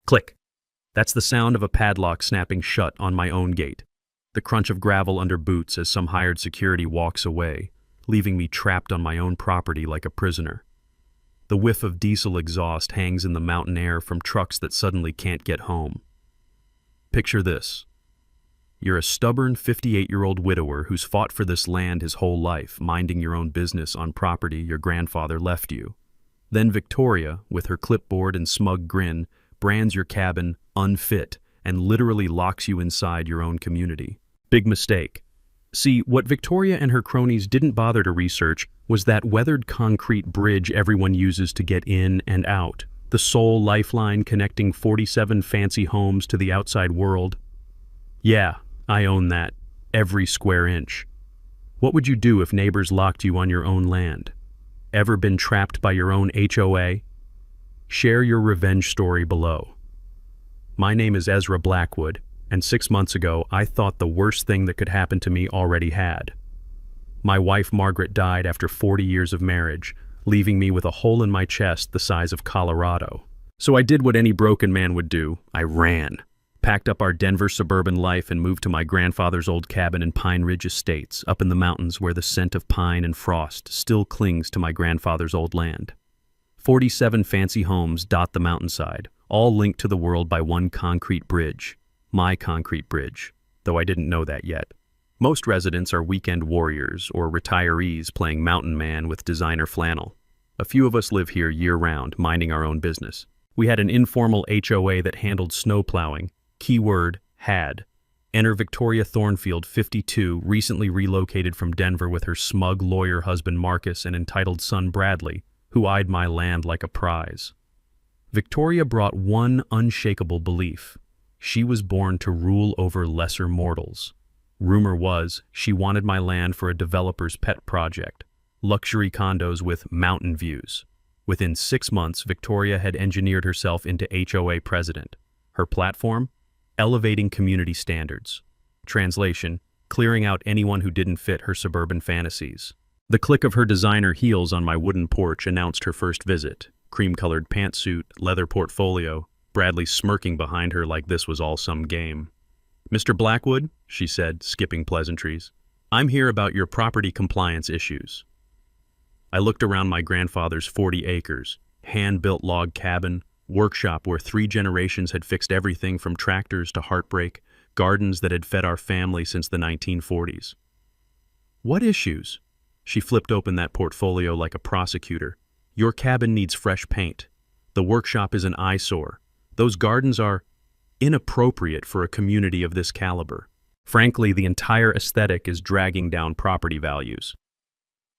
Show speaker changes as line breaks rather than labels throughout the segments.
Click. That's the sound of a padlock snapping shut on my own gate. The crunch of gravel under boots as some hired security walks away, leaving me trapped on my own property like a prisoner. The whiff of diesel exhaust hangs in the mountain air from trucks that suddenly can't get home. Picture this. You're a stubborn 58-year-old widower who's fought for this land his whole life, minding your own business on property your grandfather left you. Then Victoria, with her clipboard and smug grin, brands your cabin unfit and literally locks you inside your own community. Big mistake. See, what Victoria and her cronies didn't bother to research was that weathered concrete bridge everyone uses to get in and out, the sole lifeline connecting 47 fancy homes to the outside world. Yeah, I own that, every square inch. What would you do if neighbors locked you on your own land? Ever been trapped by your own HOA? Share your revenge story below. My name is Ezra Blackwood, and 6 months ago I thought the worst thing that could happen to me already had. My wife Margaret died after 40 years of marriage, leaving me with a hole in my chest the size of Colorado. So I did what any broken man would do. I ran. Packed up our Denver suburban life and moved to my grandfather's old cabin in Pine Ridge Estates, up in the mountains where the scent of pine and frost still clings to my grandfather's old land. 47 fancy homes dot the mountainside, all linked to the world by one concrete bridge. My concrete bridge, though I didn't know that yet. Most residents are weekend warriors or retirees playing mountain man with designer flannel. A few of us live here year-round, minding our own business. We had an informal HOA that handled snow plowing. Keyword, had. Enter Victoria Thornfield, 52, recently relocated from Denver with her smug lawyer husband Marcus and entitled son Bradley, who eyed my land like a prize. Victoria brought one unshakable belief. She was born to rule over lesser mortals. Rumor was she wanted my land for a developer's pet project, luxury condos with mountain views. Within 6 months, Victoria had engineered herself into HOA president. Her platform? Elevating community standards. Translation, clearing out anyone who didn't fit her suburban fantasies. The click of her designer heels on my wooden porch announced her first visit. Cream-colored pantsuit, leather portfolio, Bradley smirking behind her like this was all some game. "Mr. Blackwood," she said, skipping pleasantries, "I'm here about your property compliance issues." I looked around my grandfather's 40 acres, hand-built log cabin, workshop where 3 generations had fixed everything from tractors to heartbreak, gardens that had fed our family since the 1940s. "What issues?" She flipped open that portfolio like a prosecutor. "Your cabin needs fresh paint. The workshop is an eyesore. Those gardens are inappropriate for a community of this caliber. Frankly, the entire aesthetic is dragging down property values."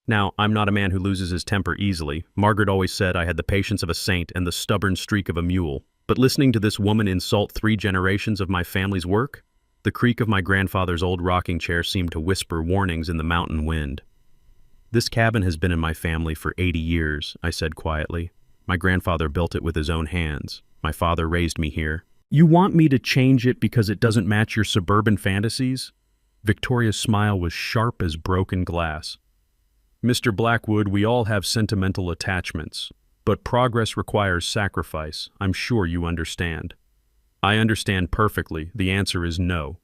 Now, I'm not a man who loses his temper easily. Margaret always said I had the patience of a saint and the stubborn streak of a mule. But listening to this woman insult 3 generations of my family's work, the creak of my grandfather's old rocking chair seemed to whisper warnings in the mountain wind. "This cabin has been in my family for 80 years, I said quietly. "My grandfather built it with his own hands. My father raised me here." "You want me to change it because it doesn't match your suburban fantasies?" Victoria's smile was sharp as broken glass. "Mr. Blackwood, we all have sentimental attachments, but progress requires sacrifice. I'm sure you understand." "I understand perfectly. The answer is no."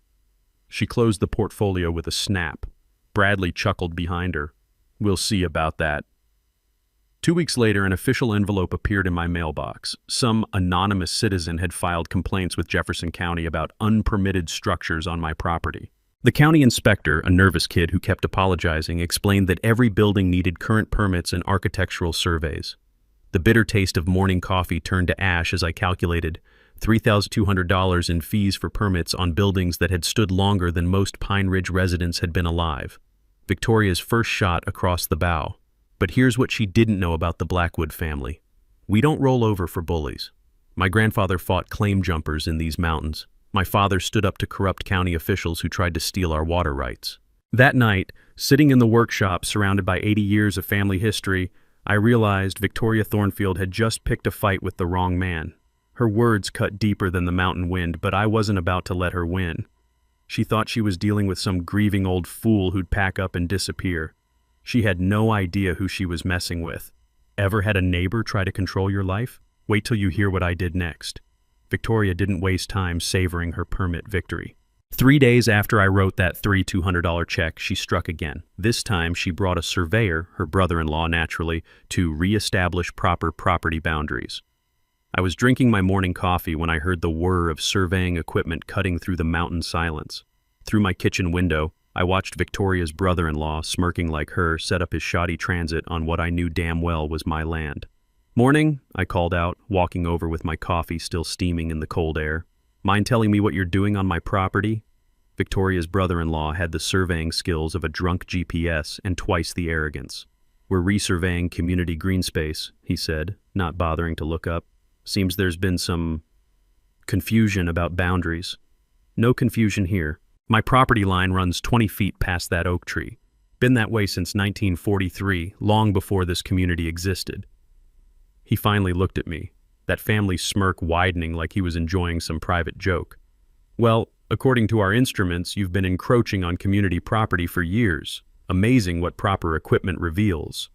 She closed the portfolio with a snap. Bradley chuckled behind her. "We'll see about that." 2 weeks later, an official envelope appeared in my mailbox. Some anonymous citizen had filed complaints with Jefferson County about unpermitted structures on my property. The county inspector, a nervous kid who kept apologizing, explained that every building needed current permits and architectural surveys. The bitter taste of morning coffee turned to ash as I calculated $3,200 in fees for permits on buildings that had stood longer than most Pine Ridge residents had been alive. Victoria's first shot across the bow. But here's what she didn't know about the Blackwood family. We don't roll over for bullies. My grandfather fought claim jumpers in these mountains. My father stood up to corrupt county officials who tried to steal our water rights. That night, sitting in the workshop surrounded by 80 years of family history, I realized Victoria Thornfield had just picked a fight with the wrong man. Her words cut deeper than the mountain wind, but I wasn't about to let her win. She thought she was dealing with some grieving old fool who'd pack up and disappear. She had no idea who she was messing with. Ever had a neighbor try to control your life? Wait till you hear what I did next. Victoria didn't waste time savoring her permit victory. 3 days after I wrote that $200 check, she struck again. This time she brought a surveyor, her brother-in-law naturally, to re-establish proper property boundaries. I was drinking my morning coffee when I heard the whir of surveying equipment cutting through the mountain silence. Through my kitchen window, I watched Victoria's brother-in-law, smirking like her, set up his shoddy transit on what I knew damn well was my land. "Morning," I called out, walking over with my coffee still steaming in the cold air. "Mind telling me what you're doing on my property?" Victoria's brother-in-law had the surveying skills of a drunk GPS and twice the arrogance. "We're resurveying community green space," he said, not bothering to look up. "Seems there's been some confusion about boundaries." "No confusion here. My property line runs 20 feet past that oak tree. Been that way since 1943, long before this community existed." He finally looked at me, that family smirk widening like he was enjoying some private joke. "Well, according to our instruments, you've been encroaching on community property for years. Amazing what proper equipment reveals."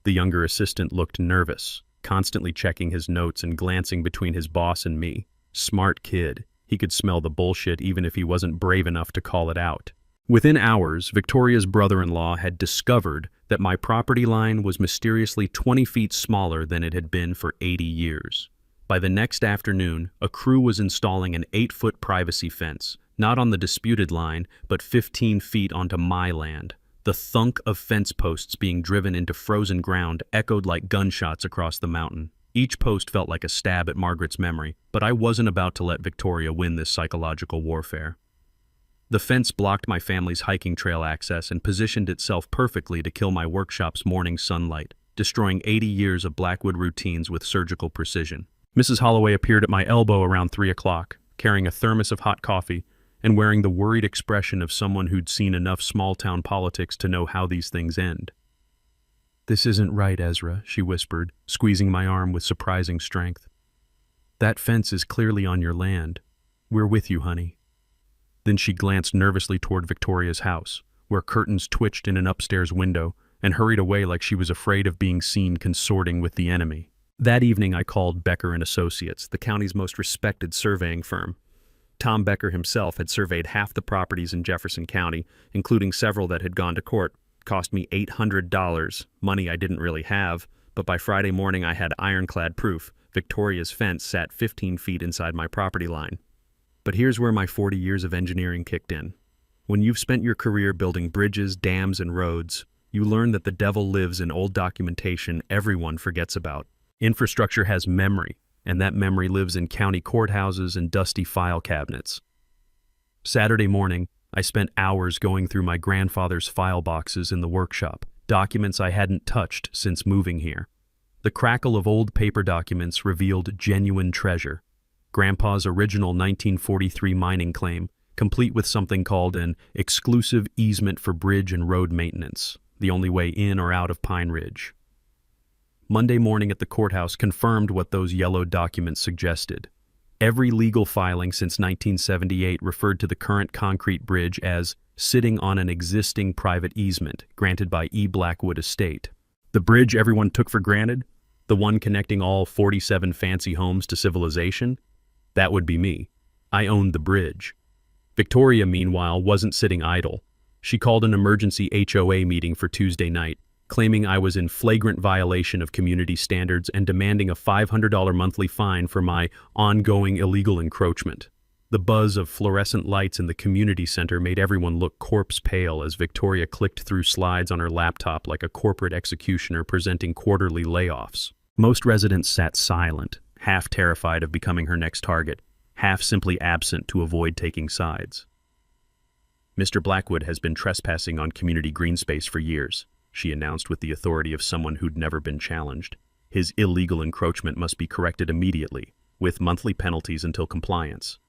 The younger assistant looked nervous, constantly checking his notes and glancing between his boss and me. Smart kid. He could smell the bullshit even if he wasn't brave enough to call it out. Within hours, Victoria's brother-in-law had discovered that my property line was mysteriously 20 feet smaller than it had been for 80 years. By the next afternoon, a crew was installing an 8-foot privacy fence, not on the disputed line, but 15 feet onto my land. The thunk of fence posts being driven into frozen ground echoed like gunshots across the mountain. Each post felt like a stab at Margaret's memory, but I wasn't about to let Victoria win this psychological warfare. The fence blocked my family's hiking trail access and positioned itself perfectly to kill my workshop's morning sunlight, destroying 80 years of Blackwood routines with surgical precision. Mrs. Holloway appeared at my elbow around 3 o'clock, carrying a thermos of hot coffee and wearing the worried expression of someone who'd seen enough small-town politics to know how these things end. "This isn't right, Ezra," she whispered, squeezing my arm with surprising strength. "That fence is clearly on your land. We're with you, honey." Then she glanced nervously toward Victoria's house, where curtains twitched in an upstairs window, and hurried away like she was afraid of being seen consorting with the enemy. That evening I called Becker and Associates, the county's most respected surveying firm. Tom Becker himself had surveyed half the properties in Jefferson County, including several that had gone to court. Cost me $800, money I didn't really have, but by Friday morning I had ironclad proof. Victoria's fence sat 15 feet inside my property line. But here's where my 40 years of engineering kicked in. When you've spent your career building bridges, dams, and roads, you learn that the devil lives in old documentation everyone forgets about. Infrastructure has memory, and that memory lives in county courthouses and dusty file cabinets. Saturday morning, I spent hours going through my grandfather's file boxes in the workshop, documents I hadn't touched since moving here. The crackle of old paper documents revealed genuine treasure. Grandpa's original 1943 mining claim, complete with something called an exclusive easement for bridge and road maintenance, the only way in or out of Pine Ridge. Monday morning at the courthouse confirmed what those yellowed documents suggested. Every legal filing since 1978 referred to the current concrete bridge as sitting on an existing private easement granted by E. Blackwood Estate. The bridge everyone took for granted, the one connecting all 47 fancy homes to civilization, that would be me. I owned the bridge. Victoria, meanwhile, wasn't sitting idle. She called an emergency HOA meeting for Tuesday night, claiming I was in flagrant violation of community standards and demanding a $500 monthly fine for my ongoing illegal encroachment. The buzz of fluorescent lights in the community center made everyone look corpse pale as Victoria clicked through slides on her laptop like a corporate executioner presenting quarterly layoffs. Most residents sat silent, half terrified of becoming her next target, half simply absent to avoid taking sides. "Mr. Blackwood has been trespassing on community green space for years," she announced with the authority of someone who'd never been challenged. "His illegal encroachment must be corrected immediately, with monthly penalties until compliance."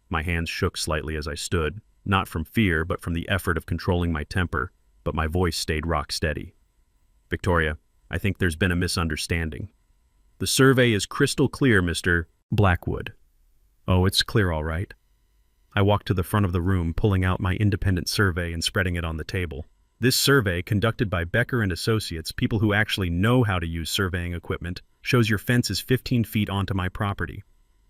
My hands shook slightly as I stood, not from fear but from the effort of controlling my temper, but my voice stayed rock steady. "Victoria, I think there's been a misunderstanding. The survey is crystal clear, Mr. Blackwood." "Oh, it's clear all right." I walked to the front of the room, pulling out my independent survey and spreading it on the table. "This survey, conducted by Becker and Associates, people who actually know how to use surveying equipment, shows your fence is 15 feet onto my property.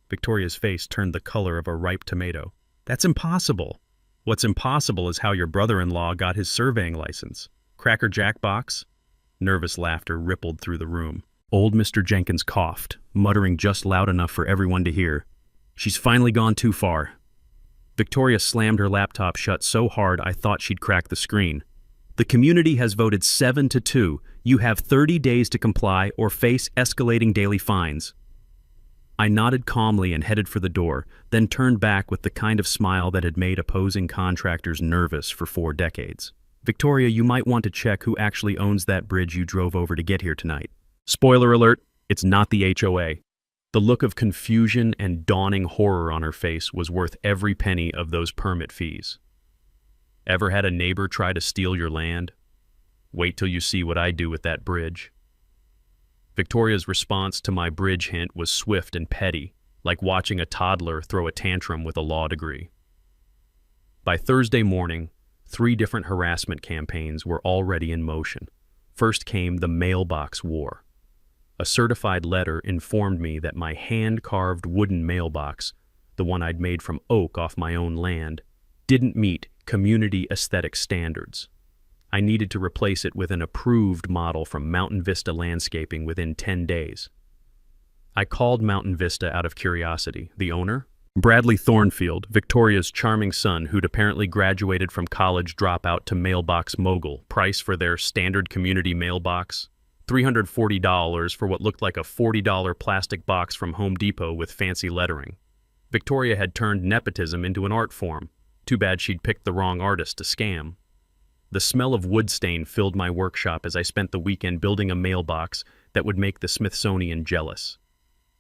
Victoria's face turned the color of a ripe tomato. That's impossible. What's impossible is how your brother-in-law got his surveying license. Cracker Jack box? Nervous laughter rippled through the room. Old Mr. Jenkins coughed, muttering just loud enough for everyone to hear. She's finally gone too far. Victoria slammed her laptop shut so hard I thought she'd crack the screen. The community has voted 7-2. You have 30 days to comply or face escalating daily fines. I nodded calmly and headed for the door, then turned back with the kind of smile that had made opposing contractors nervous for 4 decades. Victoria, you might want to check who actually owns that bridge you drove over to get here tonight. Spoiler alert, it's not the HOA. The look of confusion and dawning horror on her face was worth every penny of those permit fees. Ever had a neighbor try to steal your land? Wait till you see what I do with that bridge. Victoria's response to my bridge hint was swift and petty, like watching a toddler throw a tantrum with a law degree. By Thursday morning, 3 different harassment campaigns were already in motion. First came the mailbox war. A certified letter informed me that my hand-carved wooden mailbox, the one I'd made from oak off my own land, didn't meet community aesthetic standards. I needed to replace it with an approved model from Mountain Vista Landscaping within 10 days. I called Mountain Vista out of curiosity. The owner? Bradley Thornfield, Victoria's charming son, who'd apparently graduated from college dropout to mailbox mogul. Price for their standard community mailbox? $340 for what looked like a $40 plastic box from Home Depot with fancy lettering. Victoria had turned nepotism into an art form. Too bad she'd picked the wrong artist to scam. The smell of wood stain filled my workshop as I spent the weekend building a mailbox that would make the Smithsonian jealous.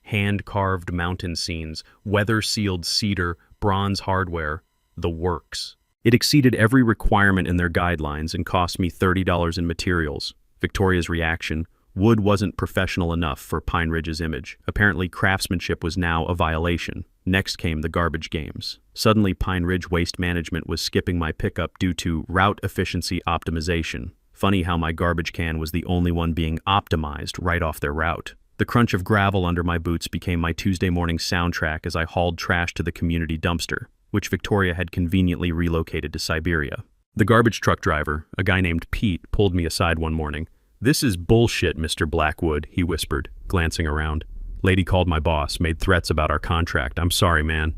Hand-carved mountain scenes, weather-sealed cedar, bronze hardware, the works. It exceeded every requirement in their guidelines and cost me $30 in materials. Victoria's reaction: wood wasn't professional enough for Pine Ridge's image. Apparently craftsmanship was now a violation. Next came the garbage games. Suddenly Pine Ridge Waste Management was skipping my pickup due to route efficiency optimization. Funny how my garbage can was the only one being optimized right off their route. The crunch of gravel under my boots became my Tuesday morning soundtrack as I hauled trash to the community dumpster, which Victoria had conveniently relocated to Siberia. The garbage truck driver, a guy named Pete, pulled me aside one morning. "This is bullshit, Mr. Blackwood," he whispered, glancing around. "Lady called my boss, made threats about our contract. I'm sorry, man."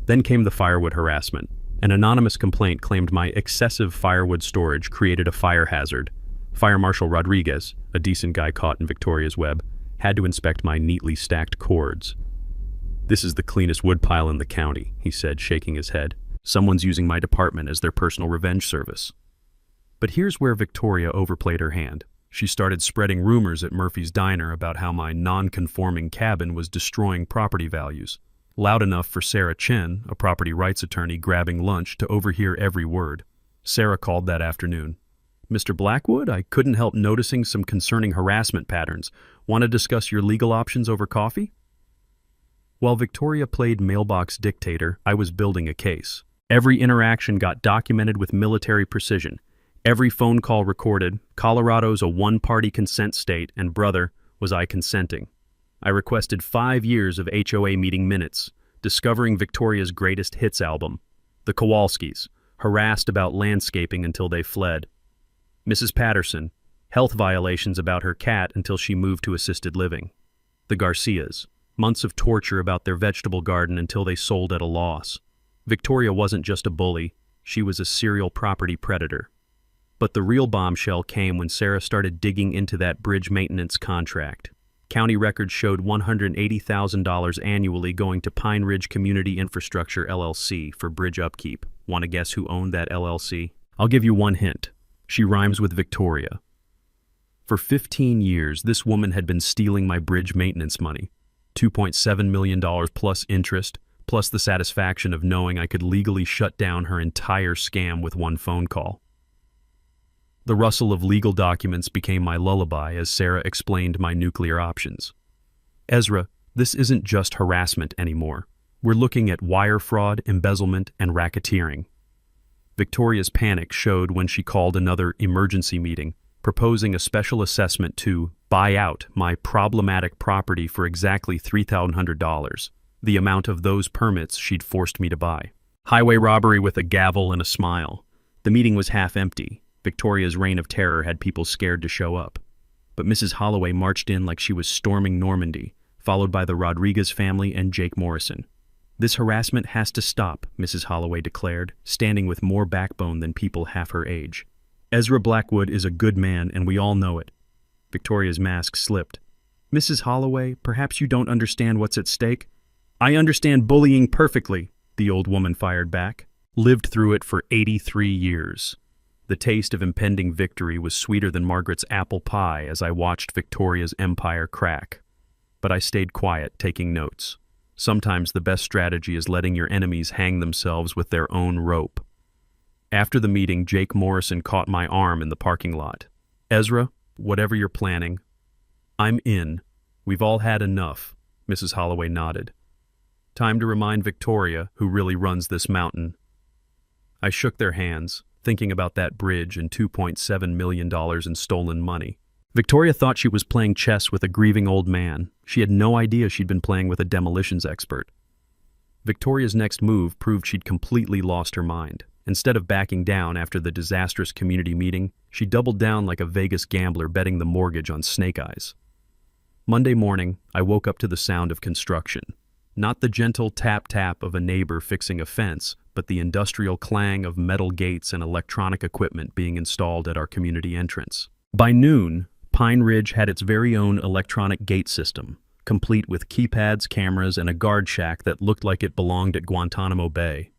Then came the firewood harassment. An anonymous complaint claimed my excessive firewood storage created a fire hazard. Fire Marshal Rodriguez, a decent guy caught in Victoria's web, had to inspect my neatly stacked cords. "This is the cleanest woodpile in the county," he said, shaking his head. "Someone's using my department as their personal revenge service." But here's where Victoria overplayed her hand. She started spreading rumors at Murphy's Diner about how my non-conforming cabin was destroying property values. Loud enough for Sarah Chen, a property rights attorney grabbing lunch, to overhear every word. Sarah called that afternoon. "Mr. Blackwood, I couldn't help noticing some concerning harassment patterns. Want to discuss your legal options over coffee?" While Victoria played mailbox dictator, I was building a case. Every interaction got documented with military precision. Every phone call recorded. Colorado's a one-party consent state, and brother, was I consenting. I requested 5 years of HOA meeting minutes, discovering Victoria's greatest hits album. The Kowalskis, harassed about landscaping until they fled. Mrs. Patterson, health violations about her cat until she moved to assisted living. The Garcias, months of torture about their vegetable garden until they sold at a loss. Victoria wasn't just a bully, she was a serial property predator. But the real bombshell came when Sarah started digging into that bridge maintenance contract. County records showed $180,000 annually going to Pine Ridge Community Infrastructure LLC for bridge upkeep. Want to guess who owned that LLC? I'll give you one hint. She rhymes with Victoria. For 15 years, this woman had been stealing my bridge maintenance money. $2.7 million plus interest, plus the satisfaction of knowing I could legally shut down her entire scam with one phone call. The rustle of legal documents became my lullaby as Sarah explained my nuclear options. "Ezra, this isn't just harassment anymore. We're looking at wire fraud, embezzlement, and racketeering." Victoria's panic showed when she called another emergency meeting, proposing a special assessment to buy out my problematic property for exactly $3,100. the amount of those permits she'd forced me to buy. Highway robbery with a gavel and a smile. The meeting was half empty. Victoria's reign of terror had people scared to show up. But Mrs. Holloway marched in like she was storming Normandy, followed by the Rodriguez family and Jake Morrison. "This harassment has to stop," Mrs. Holloway declared, standing with more backbone than people half her age. "Ezra Blackwood is a good man, and we all know it." Victoria's mask slipped. "Mrs. Holloway, perhaps you don't understand what's at stake." "I understand bullying perfectly," the old woman fired back. "Lived through it for 83 years. The taste of impending victory was sweeter than Margaret's apple pie as I watched Victoria's empire crack. But I stayed quiet, taking notes. Sometimes the best strategy is letting your enemies hang themselves with their own rope." After the meeting, Jake Morrison caught my arm in the parking lot. "Ezra, whatever you're planning, I'm in. We've all had enough," Mrs. Holloway nodded. "Time to remind Victoria who really runs this mountain." I shook their hands, thinking about that bridge and $2.7 million in stolen money. Victoria thought she was playing chess with a grieving old man. She had no idea she'd been playing with a demolitions expert. Victoria's next move proved she'd completely lost her mind. Instead of backing down after the disastrous community meeting, she doubled down like a Vegas gambler betting the mortgage on snake eyes. Monday morning, I woke up to the sound of construction. Not the gentle tap-tap of a neighbor fixing a fence, but the industrial clang of metal gates and electronic equipment being installed at our community entrance. By noon, Pine Ridge had its very own electronic gate system, complete with keypads, cameras, and a guard shack that looked like it belonged at Guantanamo Bay.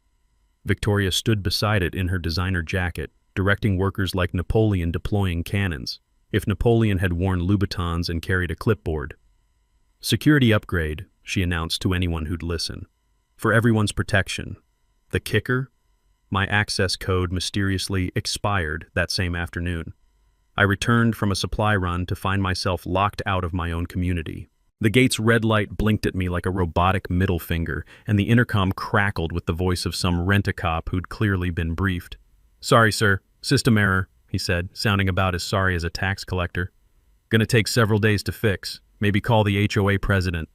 Victoria stood beside it in her designer jacket, directing workers like Napoleon deploying cannons, if Napoleon had worn Louboutins and carried a clipboard. "Security upgrade," she announced to anyone who'd listen. "For everyone's protection." The kicker? My access code mysteriously expired that same afternoon. I returned from a supply run to find myself locked out of my own community. The gate's red light blinked at me like a robotic middle finger, and the intercom crackled with the voice of some rent-a-cop who'd clearly been briefed. "Sorry, sir. System error," he said, sounding about as sorry as a tax collector. "Gonna take several days to fix. Maybe call the HOA president."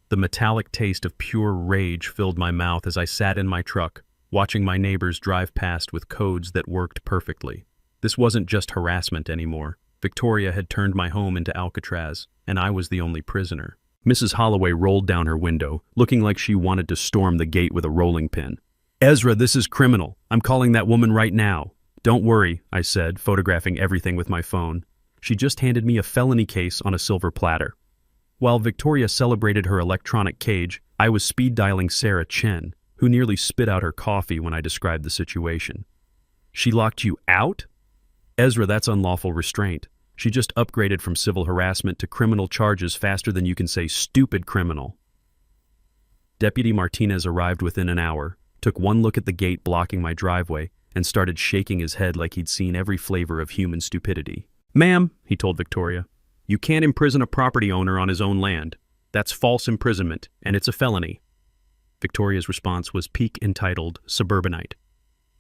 The metallic taste of pure rage filled my mouth as I sat in my truck, watching my neighbors drive past with codes that worked perfectly. This wasn't just harassment anymore. Victoria had turned my home into Alcatraz, and I was the only prisoner. Mrs. Holloway rolled down her window, looking like she wanted to storm the gate with a rolling pin. "Ezra, this is criminal. I'm calling that woman right now." "Don't worry," I said, photographing everything with my phone. She just handed me a felony case on a silver platter. While Victoria celebrated her electronic cage, I was speed-dialing Sarah Chen, who nearly spit out her coffee when I described the situation. "She locked you out?" "Ezra, that's unlawful restraint. She just upgraded from civil harassment to criminal charges faster than you can say stupid criminal." Deputy Martinez arrived within an hour, took one look at the gate blocking my driveway, and started shaking his head like he'd seen every flavor of human stupidity. "Ma'am," he told Victoria, "you can't imprison a property owner on his own land. That's false imprisonment, and it's a felony." Victoria's response was peak-entitled suburbanite.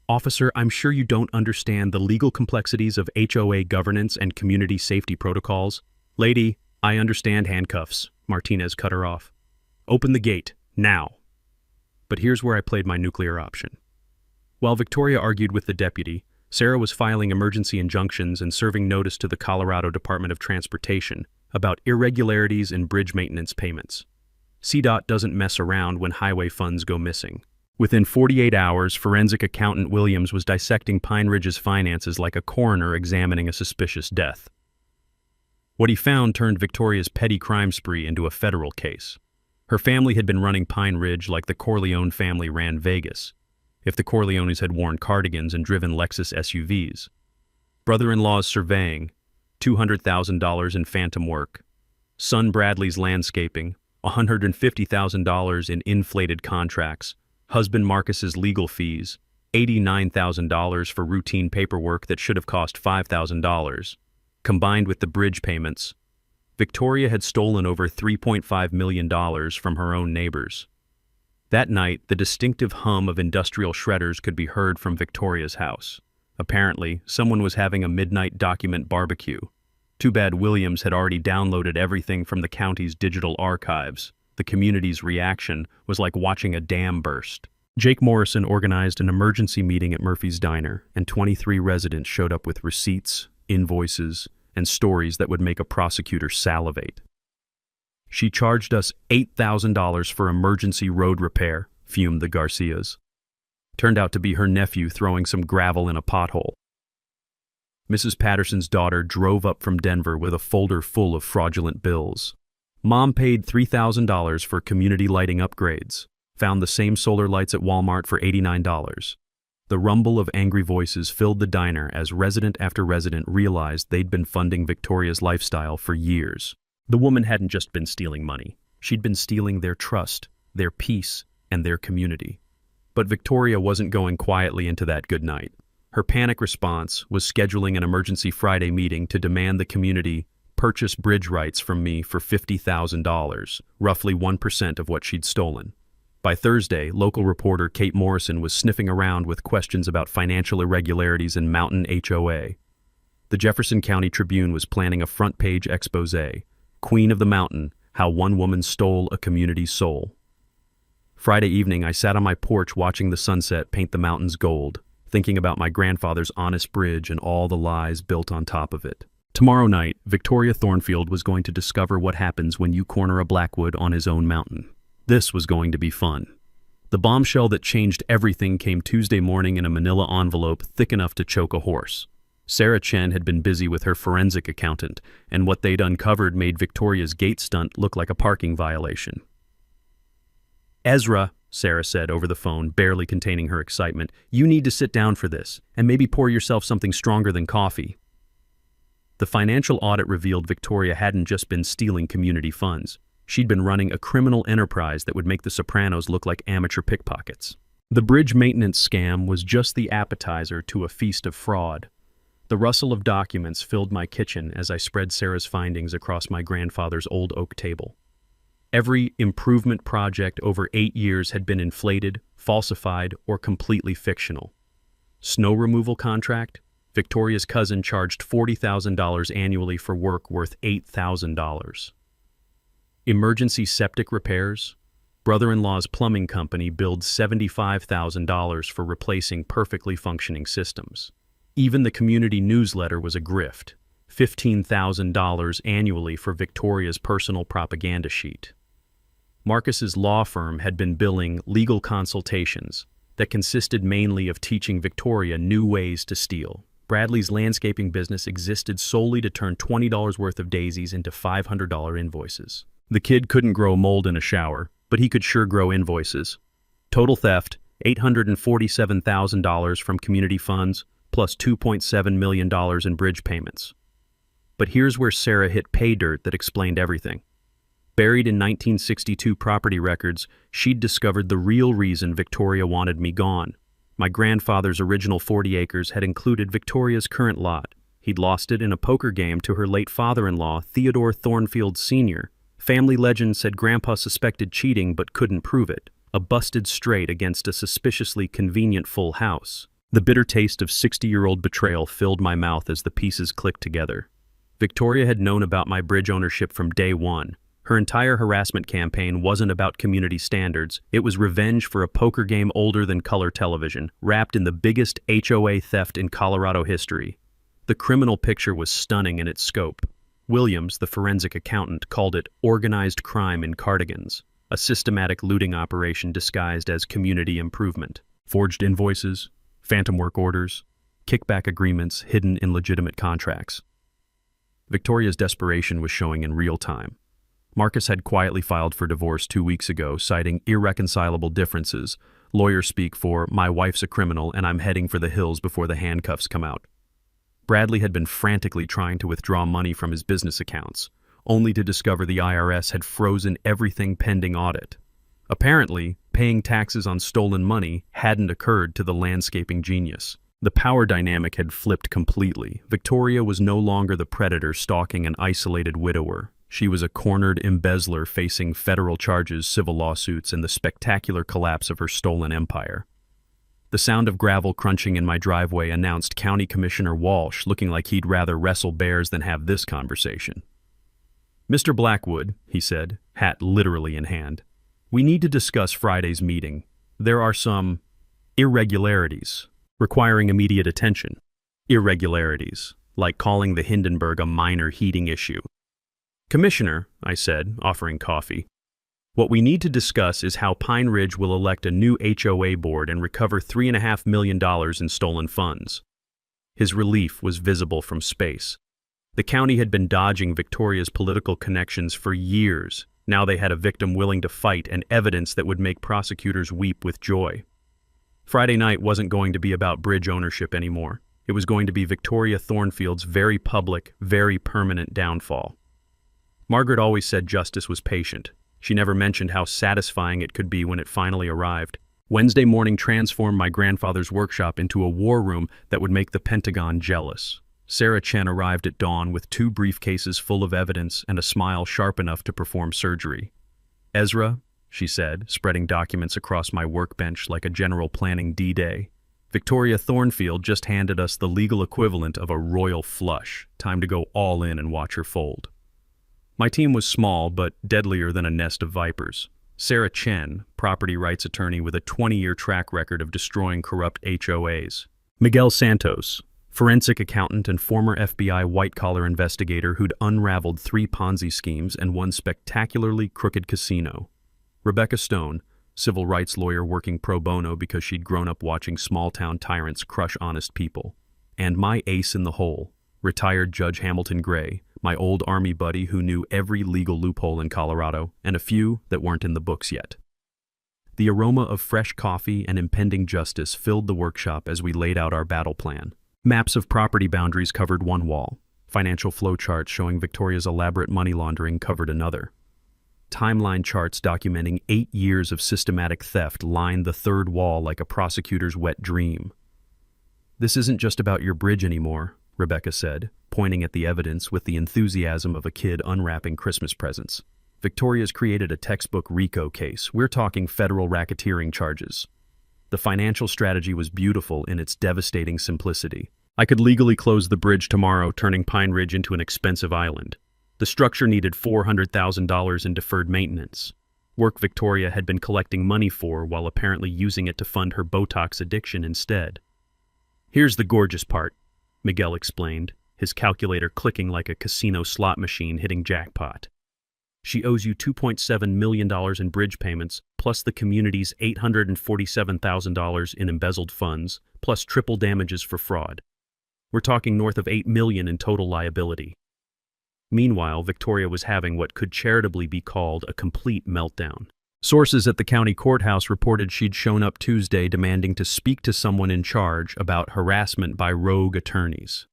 "Officer, I'm sure you don't understand the legal complexities of HOA governance and community safety protocols." "Lady, I understand handcuffs," Martinez cut her off. "Open the gate, now." But here's where I played my nuclear option. While Victoria argued with the deputy, Sarah was filing emergency injunctions and serving notice to the Colorado Department of Transportation about irregularities in bridge maintenance payments. CDOT doesn't mess around when highway funds go missing. Within 48 hours, forensic accountant Williams was dissecting Pine Ridge's finances like a coroner examining a suspicious death. What he found turned Victoria's petty crime spree into a federal case. Her family had been running Pine Ridge like the Corleone family ran Vegas, if the Corleones had worn cardigans and driven Lexus SUVs. Brother-in-law's surveying, $200,000 in phantom work. Son Bradley's landscaping, $150,000 in inflated contracts. Husband Marcus's legal fees, $89,000 for routine paperwork that should have cost $5,000. Combined with the bridge payments, Victoria had stolen over $3.5 million from her own neighbors. That night, the distinctive hum of industrial shredders could be heard from Victoria's house. Apparently, someone was having a midnight document barbecue. Too bad Williams had already downloaded everything from the county's digital archives. The community's reaction was like watching a dam burst. Jake Morrison organized an emergency meeting at Murphy's Diner, and 23 residents showed up with receipts, invoices, and stories that would make a prosecutor salivate. "She charged us $8,000 for emergency road repair," fumed the Garcias. Turned out to be her nephew throwing some gravel in a pothole. Mrs. Patterson's daughter drove up from Denver with a folder full of fraudulent bills. Mom paid $3,000 for community lighting upgrades, found the same solar lights at Walmart for $89. The rumble of angry voices filled the diner as resident after resident realized they'd been funding Victoria's lifestyle for years. The woman hadn't just been stealing money. She'd been stealing their trust, their peace, and their community. But Victoria wasn't going quietly into that good night. Her panic response was scheduling an emergency Friday meeting to demand the community purchase bridge rights from me for $50,000, roughly 1% of what she'd stolen. By Thursday, local reporter Kate Morrison was sniffing around with questions about financial irregularities in Mountain HOA. The Jefferson County Tribune was planning a front-page exposé, Queen of the Mountain, How One Woman Stole a Community's Soul. Friday evening, I sat on my porch watching the sunset paint the mountains gold, thinking about my grandfather's honest bridge and all the lies built on top of it. Tomorrow night, Victoria Thornfield was going to discover what happens when you corner a Blackwood on his own mountain. This was going to be fun. The bombshell that changed everything came Tuesday morning in a manila envelope thick enough to choke a horse. Sarah Chen had been busy with her forensic accountant, and what they'd uncovered made Victoria's gate stunt look like a parking violation. "Ezra," Sarah said over the phone, barely containing her excitement, "you need to sit down for this, and maybe pour yourself something stronger than coffee." The financial audit revealed Victoria hadn't just been stealing community funds. She'd been running a criminal enterprise that would make the Sopranos look like amateur pickpockets. The bridge maintenance scam was just the appetizer to a feast of fraud. The rustle of documents filled my kitchen as I spread Sarah's findings across my grandfather's old oak table. Every improvement project over 8 years had been inflated, falsified, or completely fictional. Snow removal contract? Victoria's cousin charged $40,000 annually for work worth $8,000. Emergency septic repairs? Brother-in-law's plumbing company billed $75,000 for replacing perfectly functioning systems. Even the community newsletter was a grift, $15,000 annually for Victoria's personal propaganda sheet. Marcus's law firm had been billing legal consultations that consisted mainly of teaching Victoria new ways to steal. Bradley's landscaping business existed solely to turn $20 worth of daisies into $500 invoices. The kid couldn't grow mold in a shower, but he could sure grow invoices. Total theft, $847,000 from community funds, plus $2.7 million in bridge payments. But here's where Sarah hit pay dirt that explained everything. Buried in 1962 property records, she'd discovered the real reason Victoria wanted me gone. My grandfather's original 40 acres had included Victoria's current lot. He'd lost it in a poker game to her late father-in-law, Theodore Thornfield Sr. Family legend said Grandpa suspected cheating but couldn't prove it. A busted straight against a suspiciously convenient full house. The bitter taste of 60-year-old betrayal filled my mouth as the pieces clicked together. Victoria had known about my bridge ownership from day one. Her entire harassment campaign wasn't about community standards. It was revenge for a poker game older than color television, wrapped in the biggest HOA theft in Colorado history. The criminal picture was stunning in its scope. Williams, the forensic accountant, called it organized crime in cardigans, a systematic looting operation disguised as community improvement. Forged invoices, phantom work orders, kickback agreements hidden in legitimate contracts. Victoria's desperation was showing in real time. Marcus had quietly filed for divorce 2 weeks ago, citing irreconcilable differences. Lawyer speak for, "My wife's a criminal and I'm heading for the hills before the handcuffs come out." Bradley had been frantically trying to withdraw money from his business accounts, only to discover the IRS had frozen everything pending audit. Apparently, paying taxes on stolen money hadn't occurred to the landscaping genius. The power dynamic had flipped completely. Victoria was no longer the predator stalking an isolated widower. She was a cornered embezzler facing federal charges, civil lawsuits, and the spectacular collapse of her stolen empire. The sound of gravel crunching in my driveway announced County Commissioner Walsh, looking like he'd rather wrestle bears than have this conversation. "Mr. Blackwood," he said, hat literally in hand, "we need to discuss Friday's meeting. There are some irregularities requiring immediate attention. Irregularities, like calling the Hindenburg a minor heating issue." "Commissioner," I said, offering coffee, "what we need to discuss is how Pine Ridge will elect a new HOA board and recover $3.5 million in stolen funds." His relief was visible from space. The county had been dodging Victoria's political connections for years. Now they had a victim willing to fight and evidence that would make prosecutors weep with joy. Friday night wasn't going to be about bridge ownership anymore. It was going to be Victoria Thornfield's very public, very permanent downfall. Margaret always said justice was patient. She never mentioned how satisfying it could be when it finally arrived. Wednesday morning transformed my grandfather's workshop into a war room that would make the Pentagon jealous. Sarah Chen arrived at dawn with 2 briefcases full of evidence and a smile sharp enough to perform surgery. "Ezra," she said, spreading documents across my workbench like a general planning D-Day, "Victoria Thornfield just handed us the legal equivalent of a royal flush. Time to go all in and watch her fold." My team was small, but deadlier than a nest of vipers. Sarah Chen, property rights attorney with a 20-year track record of destroying corrupt HOAs. Miguel Santos, forensic accountant and former FBI white-collar investigator who'd unraveled 3 Ponzi schemes and one spectacularly crooked casino. Rebecca Stone, civil rights lawyer working pro bono because she'd grown up watching small-town tyrants crush honest people. And my ace in the hole, retired Judge Hamilton Gray, my old Army buddy who knew every legal loophole in Colorado, and a few that weren't in the books yet. The aroma of fresh coffee and impending justice filled the workshop as we laid out our battle plan. Maps of property boundaries covered one wall. Financial flow charts showing Victoria's elaborate money laundering covered another. Timeline charts documenting 8 years of systematic theft lined the third wall like a prosecutor's wet dream. "This isn't just about your bridge anymore," Rebecca said, pointing at the evidence with the enthusiasm of a kid unwrapping Christmas presents. "Victoria's created a textbook RICO case. We're talking federal racketeering charges." The financial strategy was beautiful in its devastating simplicity. I could legally close the bridge tomorrow, turning Pine Ridge into an expensive island. The structure needed $400,000 in deferred maintenance, work Victoria had been collecting money for while apparently using it to fund her Botox addiction instead. "Here's the gorgeous part," Miguel explained, his calculator clicking like a casino slot machine hitting jackpot. "She owes you $2.7 million in bridge payments, plus the community's $847,000 in embezzled funds, plus triple damages for fraud. We're talking north of $8 million in total liability." Meanwhile, Victoria was having what could charitably be called a complete meltdown. Sources at the county courthouse reported she'd shown up Tuesday demanding to speak to someone in charge about harassment by rogue attorneys.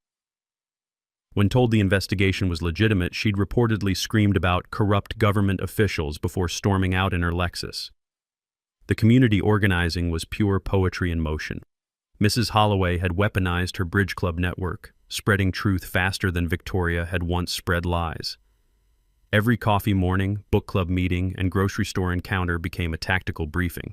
When told the investigation was legitimate, she'd reportedly screamed about corrupt government officials before storming out in her Lexus. The community organizing was pure poetry in motion. Mrs. Holloway had weaponized her Bridge Club network, spreading truth faster than Victoria had once spread lies. Every coffee morning, book club meeting, and grocery store encounter became a tactical briefing.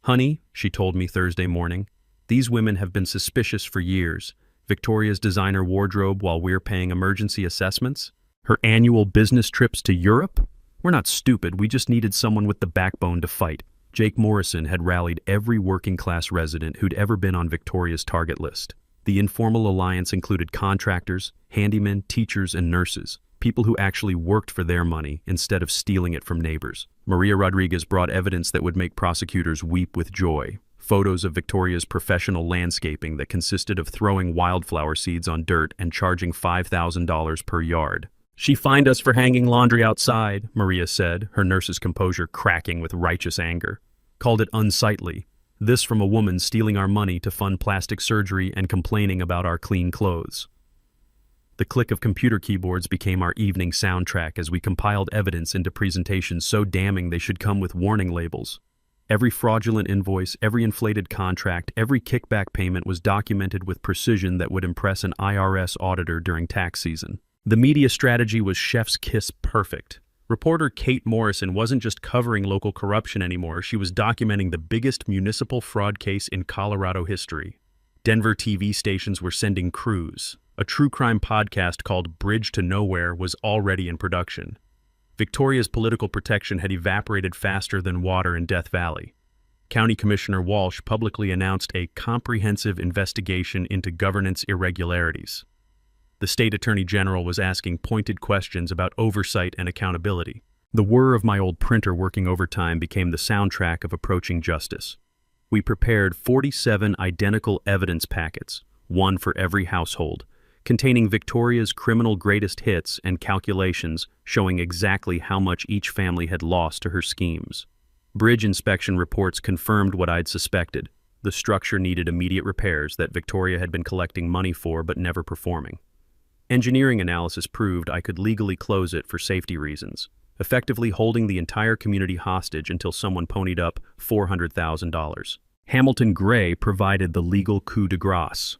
"Honey," she told me Thursday morning, "these women have been suspicious for years. Victoria's designer wardrobe while we're paying emergency assessments? Her annual business trips to Europe? We're not stupid, we just needed someone with the backbone to fight." Jake Morrison had rallied every working-class resident who'd ever been on Victoria's target list. The informal alliance included contractors, handymen, teachers, and nurses, people who actually worked for their money instead of stealing it from neighbors. Maria Rodriguez brought evidence that would make prosecutors weep with joy. Photos of Victoria's professional landscaping that consisted of throwing wildflower seeds on dirt and charging $5,000 per yard. "She fined us for hanging laundry outside," Maria said, her nurse's composure cracking with righteous anger. "Called it unsightly. This from a woman stealing our money to fund plastic surgery and complaining about our clean clothes." The click of computer keyboards became our evening soundtrack as we compiled evidence into presentations so damning they should come with warning labels. Every fraudulent invoice, every inflated contract, every kickback payment was documented with precision that would impress an IRS auditor during tax season. The media strategy was chef's kiss perfect. Reporter Kate Morrison wasn't just covering local corruption anymore, she was documenting the biggest municipal fraud case in Colorado history. Denver TV stations were sending crews. A true crime podcast called Bridge to Nowhere was already in production. Victoria's political protection had evaporated faster than water in Death Valley. County Commissioner Walsh publicly announced a comprehensive investigation into governance irregularities. The state attorney general was asking pointed questions about oversight and accountability. The whir of my old printer working overtime became the soundtrack of approaching justice. We prepared 47 identical evidence packets, one for every household, containing Victoria's criminal greatest hits and calculations showing exactly how much each family had lost to her schemes. Bridge inspection reports confirmed what I'd suspected. The structure needed immediate repairs that Victoria had been collecting money for but never performing. Engineering analysis proved I could legally close it for safety reasons, effectively holding the entire community hostage until someone ponied up $400,000. Hamilton Gray provided the legal coup de grace.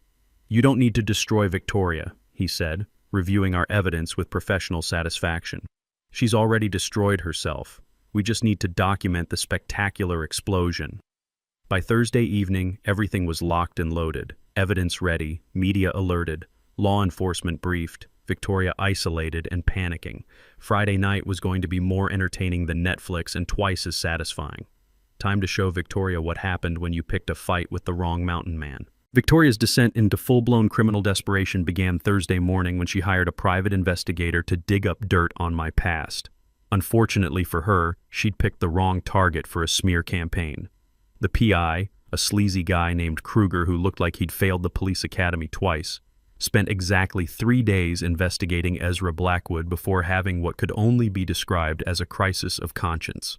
"You don't need to destroy Victoria," he said, reviewing our evidence with professional satisfaction. "She's already destroyed herself. We just need to document the spectacular explosion." By Thursday evening, everything was locked and loaded, evidence ready, media alerted, law enforcement briefed, Victoria isolated and panicking. Friday night was going to be more entertaining than Netflix and twice as satisfying. Time to show Victoria what happened when you picked a fight with the wrong mountain man. Victoria's descent into full-blown criminal desperation began Thursday morning when she hired a private investigator to dig up dirt on my past. Unfortunately for her, she'd picked the wrong target for a smear campaign. The PI, a sleazy guy named Kruger who looked like he'd failed the police academy twice, spent exactly 3 days investigating Ezra Blackwood before having what could only be described as a crisis of conscience.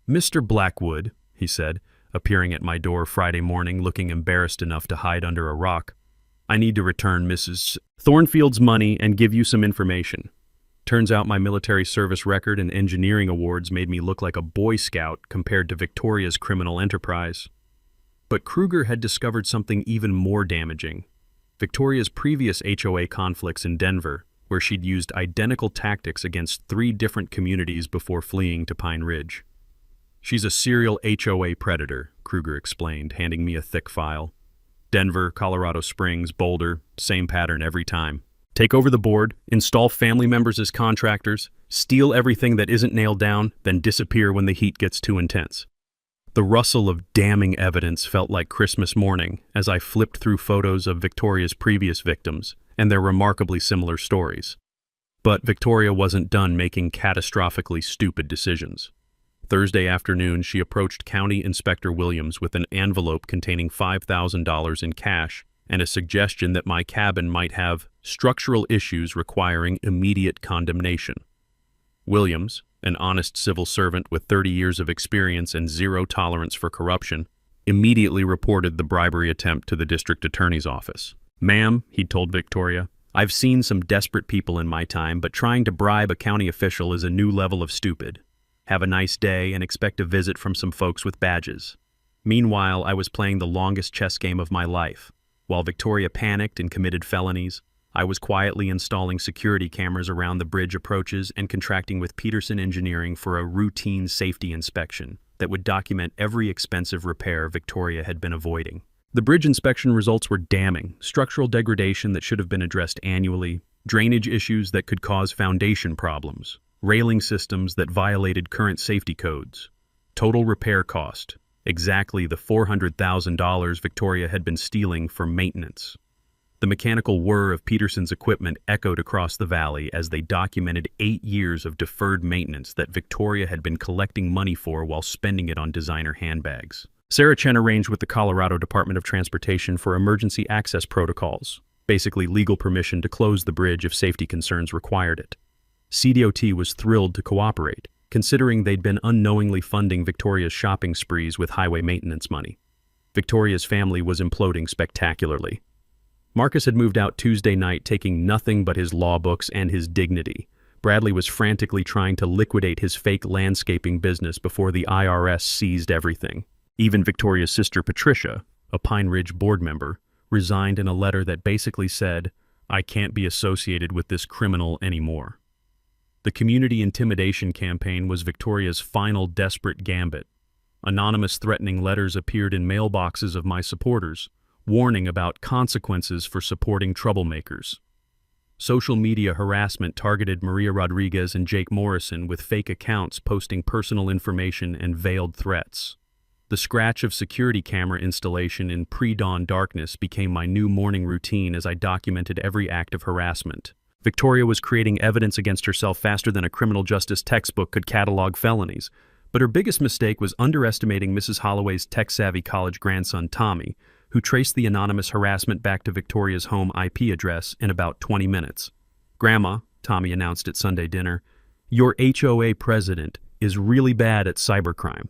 "Mr. Blackwood," he said, appearing at my door Friday morning looking embarrassed enough to hide under a rock, "I need to return Mrs. Thornfield's money and give you some information. Turns out my military service record and engineering awards made me look like a Boy Scout compared to Victoria's criminal enterprise." But Kruger had discovered something even more damaging. Victoria's previous HOA conflicts in Denver, where she'd used identical tactics against 3 different communities before fleeing to Pine Ridge. "She's a serial HOA predator," Kruger explained, handing me a thick file. "Denver, Colorado Springs, Boulder, same pattern every time. Take over the board, install family members as contractors, steal everything that isn't nailed down, then disappear when the heat gets too intense." The rustle of damning evidence felt like Christmas morning as I flipped through photos of Victoria's previous victims and their remarkably similar stories. But Victoria wasn't done making catastrophically stupid decisions. Thursday afternoon, she approached County Inspector Williams with an envelope containing $5,000 in cash and a suggestion that my cabin might have structural issues requiring immediate condemnation. Williams, an honest civil servant with 30 years of experience and zero tolerance for corruption, immediately reported the bribery attempt to the district attorney's office. "Ma'am," he told Victoria, "I've seen some desperate people in my time, but trying to bribe a county official is a new level of stupid. Have a nice day and expect a visit from some folks with badges." Meanwhile, I was playing the longest chess game of my life. While Victoria panicked and committed felonies, I was quietly installing security cameras around the bridge approaches and contracting with Peterson Engineering for a routine safety inspection that would document every expensive repair Victoria had been avoiding. The bridge inspection results were damning: structural degradation that should have been addressed annually, drainage issues that could cause foundation problems, railing systems that violated current safety codes. Total repair cost: exactly the $400,000 Victoria had been stealing for maintenance. The mechanical whir of Peterson's equipment echoed across the valley as they documented 8 years of deferred maintenance that Victoria had been collecting money for while spending it on designer handbags. Sarah Chen arranged with the Colorado Department of Transportation for emergency access protocols, basically legal permission to close the bridge if safety concerns required it. CDOT was thrilled to cooperate, considering they'd been unknowingly funding Victoria's shopping sprees with highway maintenance money. Victoria's family was imploding spectacularly. Marcus had moved out Tuesday night, taking nothing but his law books and his dignity. Bradley was frantically trying to liquidate his fake landscaping business before the IRS seized everything. Even Victoria's sister Patricia, a Pine Ridge board member, resigned in a letter that basically said, "I can't be associated with this criminal anymore." The community intimidation campaign was Victoria's final desperate gambit. Anonymous threatening letters appeared in mailboxes of my supporters, warning about consequences for supporting troublemakers. Social media harassment targeted Maria Rodriguez and Jake Morrison with fake accounts posting personal information and veiled threats. The scratch of security camera installation in pre-dawn darkness became my new morning routine as I documented every act of harassment. Victoria was creating evidence against herself faster than a criminal justice textbook could catalog felonies. But her biggest mistake was underestimating Mrs. Holloway's tech-savvy college grandson, Tommy, who traced the anonymous harassment back to Victoria's home IP address in about 20 minutes. "Grandma," Tommy announced at Sunday dinner, "your HOA president is really bad at cybercrime."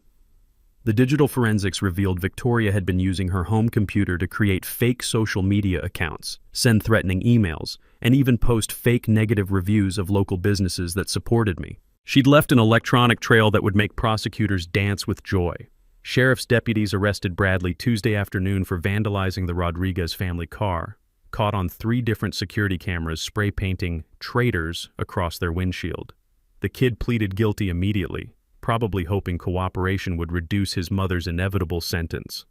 The digital forensics revealed Victoria had been using her home computer to create fake social media accounts, send threatening emails, and even post fake negative reviews of local businesses that supported me. She'd left an electronic trail that would make prosecutors dance with joy. Sheriff's deputies arrested Bradley Tuesday afternoon for vandalizing the Rodriguez family car, caught on 3 different security cameras spray painting "traitors" across their windshield. The kid pleaded guilty immediately, probably hoping cooperation would reduce his mother's inevitable sentence.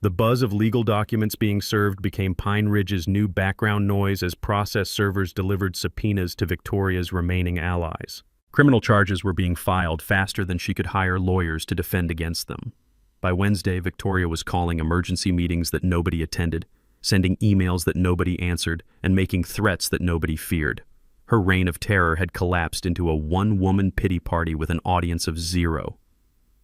The buzz of legal documents being served became Pine Ridge's new background noise as process servers delivered subpoenas to Victoria's remaining allies. Criminal charges were being filed faster than she could hire lawyers to defend against them. By Wednesday, Victoria was calling emergency meetings that nobody attended, sending emails that nobody answered, and making threats that nobody feared. Her reign of terror had collapsed into a one-woman pity party with an audience of 0.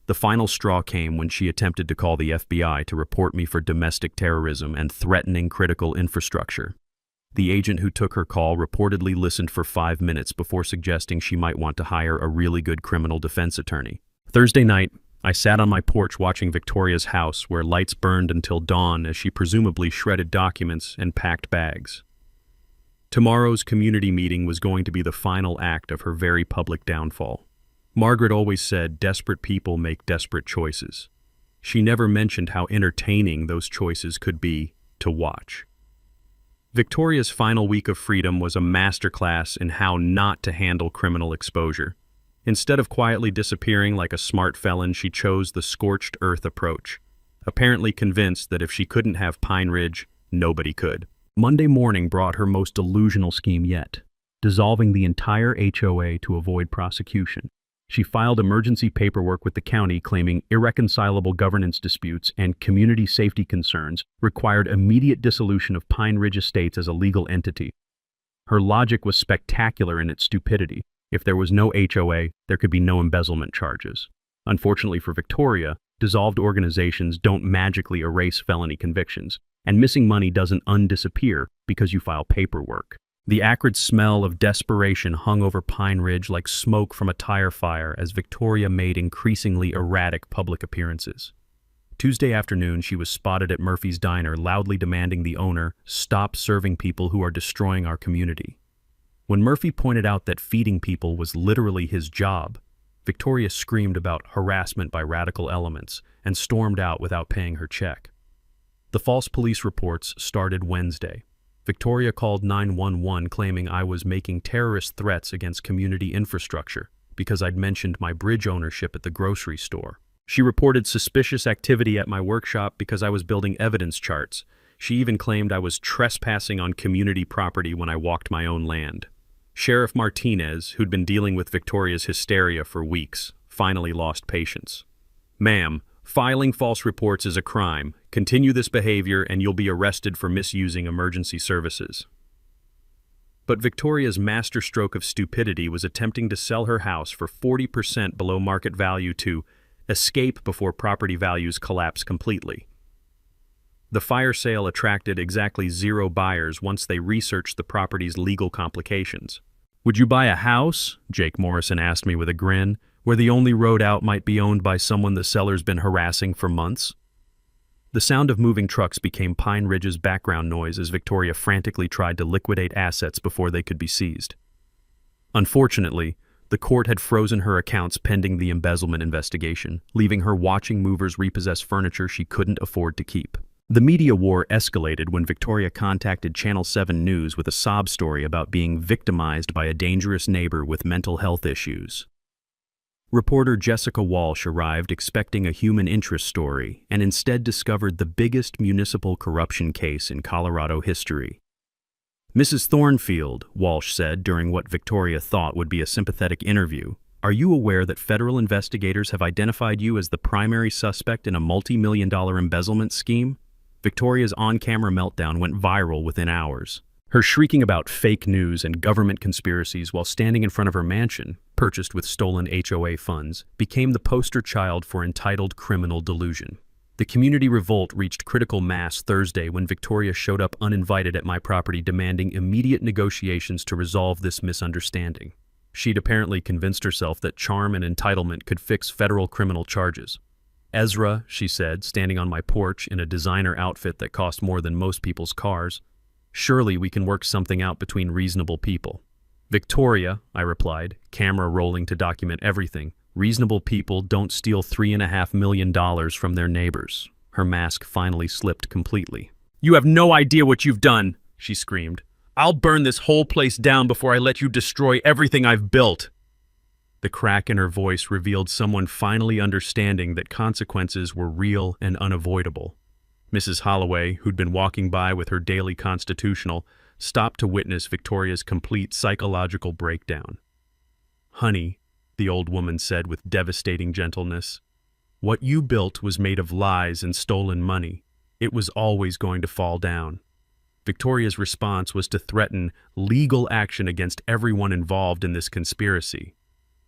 The final straw came when she attempted to call the FBI to report me for domestic terrorism and threatening critical infrastructure. The agent who took her call reportedly listened for 5 minutes before suggesting she might want to hire a really good criminal defense attorney. Thursday night, I sat on my porch watching Victoria's house where lights burned until dawn as she presumably shredded documents and packed bags. Tomorrow's community meeting was going to be the final act of her very public downfall. Margaret always said desperate people make desperate choices. She never mentioned how entertaining those choices could be to watch. Victoria's final week of freedom was a masterclass in how not to handle criminal exposure. Instead of quietly disappearing like a smart felon, she chose the scorched earth approach, apparently convinced that if she couldn't have Pine Ridge, nobody could. Monday morning brought her most delusional scheme yet, dissolving the entire HOA to avoid prosecution. She filed emergency paperwork with the county claiming irreconcilable governance disputes and community safety concerns required immediate dissolution of Pine Ridge Estates as a legal entity. Her logic was spectacular in its stupidity. If there was no HOA, there could be no embezzlement charges. Unfortunately for Victoria, dissolved organizations don't magically erase felony convictions, and missing money doesn't undisappear because you file paperwork. The acrid smell of desperation hung over Pine Ridge like smoke from a tire fire as Victoria made increasingly erratic public appearances. Tuesday afternoon, she was spotted at Murphy's Diner loudly demanding the owner stop serving people who are destroying our community. When Murphy pointed out that feeding people was literally his job, Victoria screamed about harassment by radical elements and stormed out without paying her check. The false police reports started Wednesday. Victoria called 911 claiming I was making terrorist threats against community infrastructure because I'd mentioned my bridge ownership at the grocery store. She reported suspicious activity at my workshop because I was building evidence charts. She even claimed I was trespassing on community property when I walked my own land. Sheriff Martinez, who'd been dealing with Victoria's hysteria for weeks, finally lost patience. "Ma'am, filing false reports is a crime. Continue this behavior and you'll be arrested for misusing emergency services." But Victoria's masterstroke of stupidity was attempting to sell her house for 40% below market value to escape before property values collapse completely. The fire sale attracted exactly 0 buyers once they researched the property's legal complications. "Would you buy a house?" Jake Morrison asked me with a grin, "where the only road out might be owned by someone the seller's been harassing for months?" The sound of moving trucks became Pine Ridge's background noise as Victoria frantically tried to liquidate assets before they could be seized. Unfortunately, the court had frozen her accounts pending the embezzlement investigation, leaving her watching movers repossess furniture she couldn't afford to keep. The media war escalated when Victoria contacted Channel 7 News with a sob story about being victimized by a dangerous neighbor with mental health issues. Reporter Jessica Walsh arrived expecting a human interest story and instead discovered the biggest municipal corruption case in Colorado history. "Mrs. Thornfield," Walsh said during what Victoria thought would be a sympathetic interview, "are you aware that federal investigators have identified you as the primary suspect in a multi-million-dollar embezzlement scheme?" Victoria's on-camera meltdown went viral within hours. Her shrieking about fake news and government conspiracies while standing in front of her mansion, purchased with stolen HOA funds, became the poster child for entitled criminal delusion. The community revolt reached critical mass Thursday when Victoria showed up uninvited at my property demanding immediate negotiations to resolve this misunderstanding. She'd apparently convinced herself that charm and entitlement could fix federal criminal charges. "Ezra," she said, standing on my porch in a designer outfit that cost more than most people's cars, "surely we can work something out between reasonable people." "Victoria," I replied, camera rolling to document everything, "reasonable people don't steal $3.5 million from their neighbors." Her mask finally slipped completely. "You have no idea what you've done," she screamed. "I'll burn this whole place down before I let you destroy everything I've built." The crack in her voice revealed someone finally understanding that consequences were real and unavoidable. Mrs. Holloway, who'd been walking by with her daily constitutional, stopped to witness Victoria's complete psychological breakdown. "Honey," the old woman said with devastating gentleness, "what you built was made of lies and stolen money. It was always going to fall down." Victoria's response was to threaten legal action against everyone involved in this conspiracy.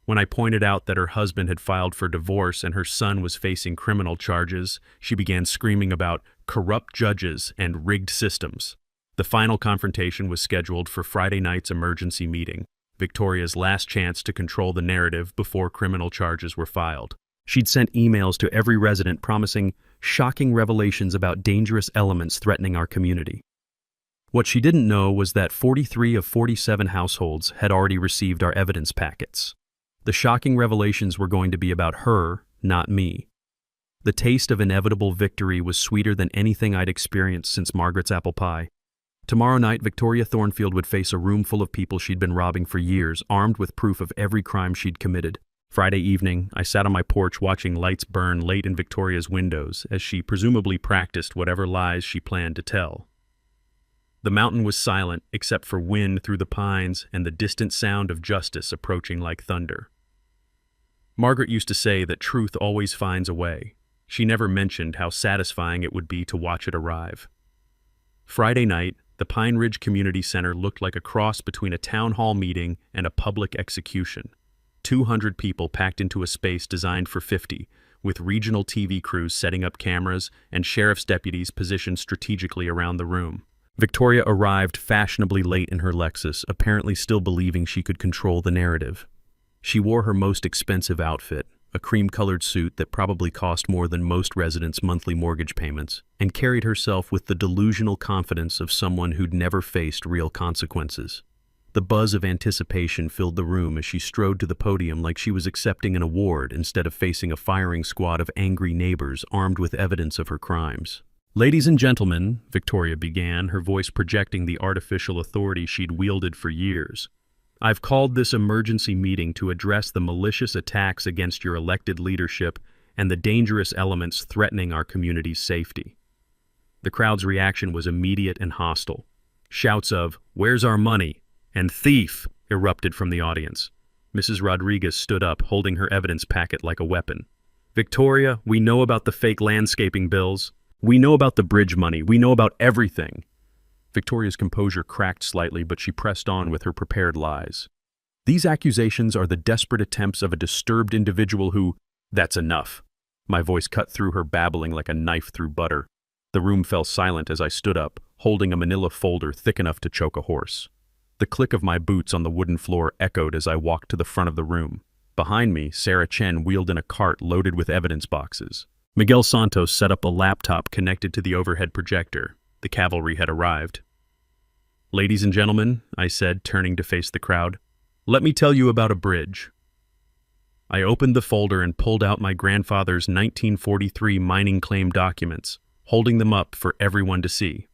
When I pointed out that her husband had filed for divorce and her son was facing criminal charges, she began screaming about corrupt judges and rigged systems. The final confrontation was scheduled for Friday night's emergency meeting, Victoria's last chance to control the narrative before criminal charges were filed. She'd sent emails to every resident promising shocking revelations about dangerous elements threatening our community. What she didn't know was that 43 of 47 households had already received our evidence packets. The shocking revelations were going to be about her, not me. The taste of inevitable victory was sweeter than anything I'd experienced since Margaret's apple pie. Tomorrow night, Victoria Thornfield would face a room full of people she'd been robbing for years, armed with proof of every crime she'd committed. Friday evening, I sat on my porch watching lights burn late in Victoria's windows as she presumably practiced whatever lies she planned to tell. The mountain was silent except for wind through the pines and the distant sound of justice approaching like thunder. Margaret used to say that truth always finds a way. She never mentioned how satisfying it would be to watch it arrive. Friday night, the Pine Ridge Community Center looked like a cross between a town hall meeting and a public execution. 200 people packed into a space designed for 50, with regional TV crews setting up cameras and sheriff's deputies positioned strategically around the room. Victoria arrived fashionably late in her Lexus, apparently still believing she could control the narrative. She wore her most expensive outfit, a cream-colored suit that probably cost more than most residents' monthly mortgage payments, and carried herself with the delusional confidence of someone who'd never faced real consequences. The buzz of anticipation filled the room as she strode to the podium like she was accepting an award instead of facing a firing squad of angry neighbors armed with evidence of her crimes. "Ladies and gentlemen," Victoria began, her voice projecting the artificial authority she'd wielded for years, "I've called this emergency meeting to address the malicious attacks against your elected leadership and the dangerous elements threatening our community's safety." The crowd's reaction was immediate and hostile. Shouts of, "Where's our money?" and "Thief!" erupted from the audience. Mrs. Rodriguez stood up, holding her evidence packet like a weapon. "Victoria, we know about the fake landscaping bills. We know about the bridge money. We know about everything." Victoria's composure cracked slightly, but she pressed on with her prepared lies. "These accusations are the desperate attempts of a disturbed individual who—" "That's enough." My voice cut through her babbling like a knife through butter. The room fell silent as I stood up, holding a manila folder thick enough to choke a horse. The click of my boots on the wooden floor echoed as I walked to the front of the room. Behind me, Sarah Chen wheeled in a cart loaded with evidence boxes. Miguel Santos set up a laptop connected to the overhead projector. The cavalry had arrived. "Ladies and gentlemen," I said, turning to face the crowd, "let me tell you about a bridge." I opened the folder and pulled out my grandfather's 1943 mining claim documents, holding them up for everyone to see.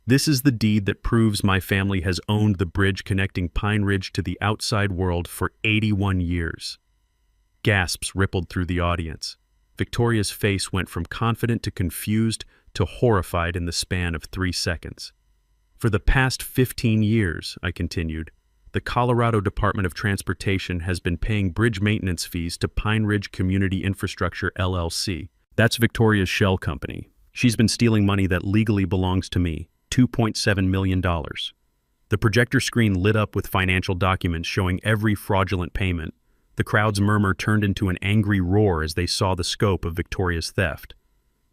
"This is the deed that proves my family has owned the bridge connecting Pine Ridge to the outside world for 81 years. Gasps rippled through the audience. Victoria's face went from confident to confused to horrified in the span of 3 seconds. For the past 15 years, I continued, the Colorado Department of Transportation has been paying bridge maintenance fees to Pine Ridge Community Infrastructure, LLC. That's Victoria's shell company. She's been stealing money that legally belongs to me, $2.7 million. The projector screen lit up with financial documents showing every fraudulent payment. The crowd's murmur turned into an angry roar as they saw the scope of Victoria's theft.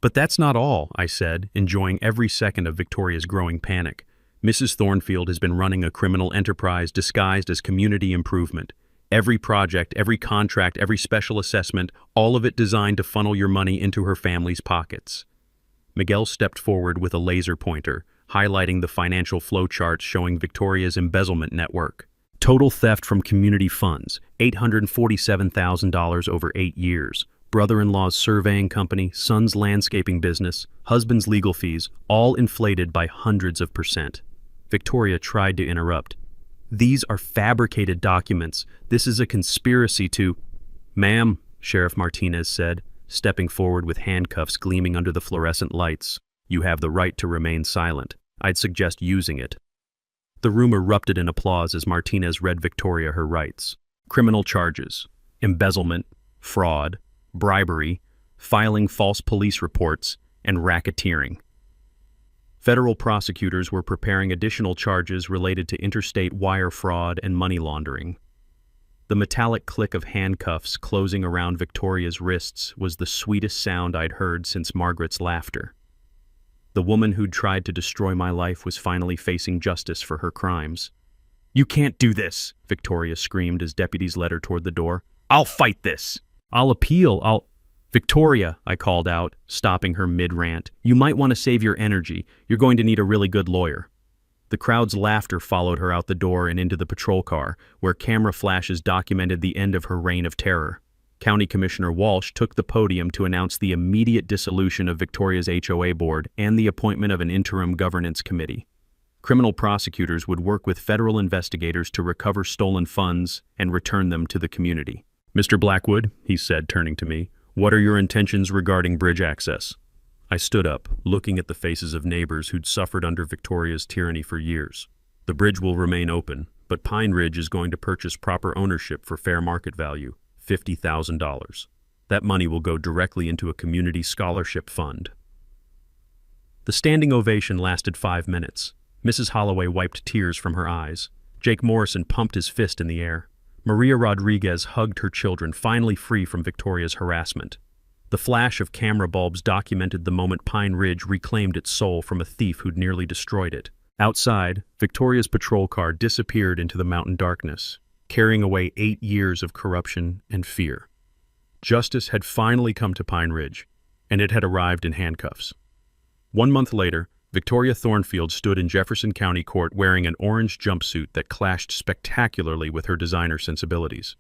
But that's not all, I said, enjoying every second of Victoria's growing panic. Mrs. Thornfield has been running a criminal enterprise disguised as community improvement. Every project, every contract, every special assessment, all of it designed to funnel your money into her family's pockets. Miguel stepped forward with a laser pointer, highlighting the financial flowcharts showing Victoria's embezzlement network. Total theft from community funds, $847,000 over 8 years. Brother-in-law's surveying company, son's landscaping business, husband's legal fees, all inflated by hundreds of %. Victoria tried to interrupt. These are fabricated documents. This is a conspiracy to... Ma'am, Sheriff Martinez said, stepping forward with handcuffs gleaming under the fluorescent lights. You have the right to remain silent. I'd suggest using it. The room erupted in applause as Martinez read Victoria her rights. Criminal charges, embezzlement, fraud, bribery, filing false police reports, and racketeering. Federal prosecutors were preparing additional charges related to interstate wire fraud and money laundering. The metallic click of handcuffs closing around Victoria's wrists was the sweetest sound I'd heard since Margaret's laughter. The woman who'd tried to destroy my life was finally facing justice for her crimes. "You can't do this," Victoria screamed as deputies led her toward the door. "I'll fight this. I'll appeal. Victoria," I called out, stopping her mid-rant. "You might want to save your energy. You're going to need a really good lawyer." The crowd's laughter followed her out the door and into the patrol car, where camera flashes documented the end of her reign of terror. County Commissioner Walsh took the podium to announce the immediate dissolution of Victoria's HOA board and the appointment of an interim governance committee. Criminal prosecutors would work with federal investigators to recover stolen funds and return them to the community. "Mr. Blackwood," he said, turning to me, "what are your intentions regarding bridge access?" I stood up, looking at the faces of neighbors who'd suffered under Victoria's tyranny for years. "The bridge will remain open, but Pine Ridge is going to purchase proper ownership for fair market value, $50,000. That money will go directly into a community scholarship fund." The standing ovation lasted 5 minutes. Mrs. Holloway wiped tears from her eyes. Jake Morrison pumped his fist in the air. Maria Rodriguez hugged her children, finally free from Victoria's harassment. The flash of camera bulbs documented the moment Pine Ridge reclaimed its soul from a thief who'd nearly destroyed it. Outside, Victoria's patrol car disappeared into the mountain darkness, carrying away 8 years of corruption and fear. Justice had finally come to Pine Ridge, and it had arrived in handcuffs. 1 month later, Victoria Thornfield stood in Jefferson County Court wearing an orange jumpsuit that clashed spectacularly with her designer sensibilities.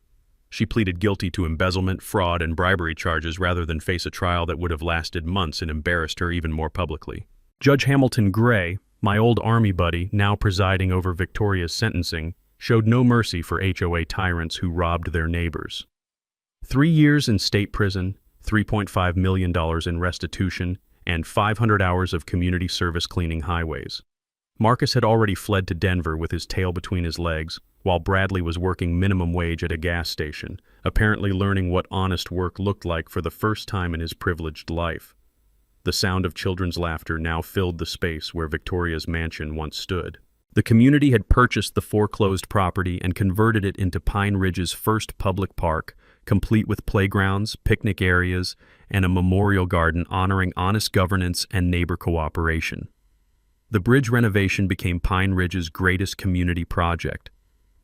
She pleaded guilty to embezzlement, fraud, and bribery charges rather than face a trial that would have lasted months and embarrassed her even more publicly. Judge Hamilton Gray, my old Army buddy, now presiding over Victoria's sentencing, showed no mercy for HOA tyrants who robbed their neighbors. 3 years in state prison, $3.5 million in restitution, and 500 hours of community service cleaning highways. Marcus had already fled to Denver with his tail between his legs, while Bradley was working minimum wage at a gas station, apparently learning what honest work looked like for the first time in his privileged life. The sound of children's laughter now filled the space where Victoria's mansion once stood. The community had purchased the foreclosed property and converted it into Pine Ridge's first public park, complete with playgrounds, picnic areas, and a memorial garden honoring honest governance and neighbor cooperation. The bridge renovation became Pine Ridge's greatest community project.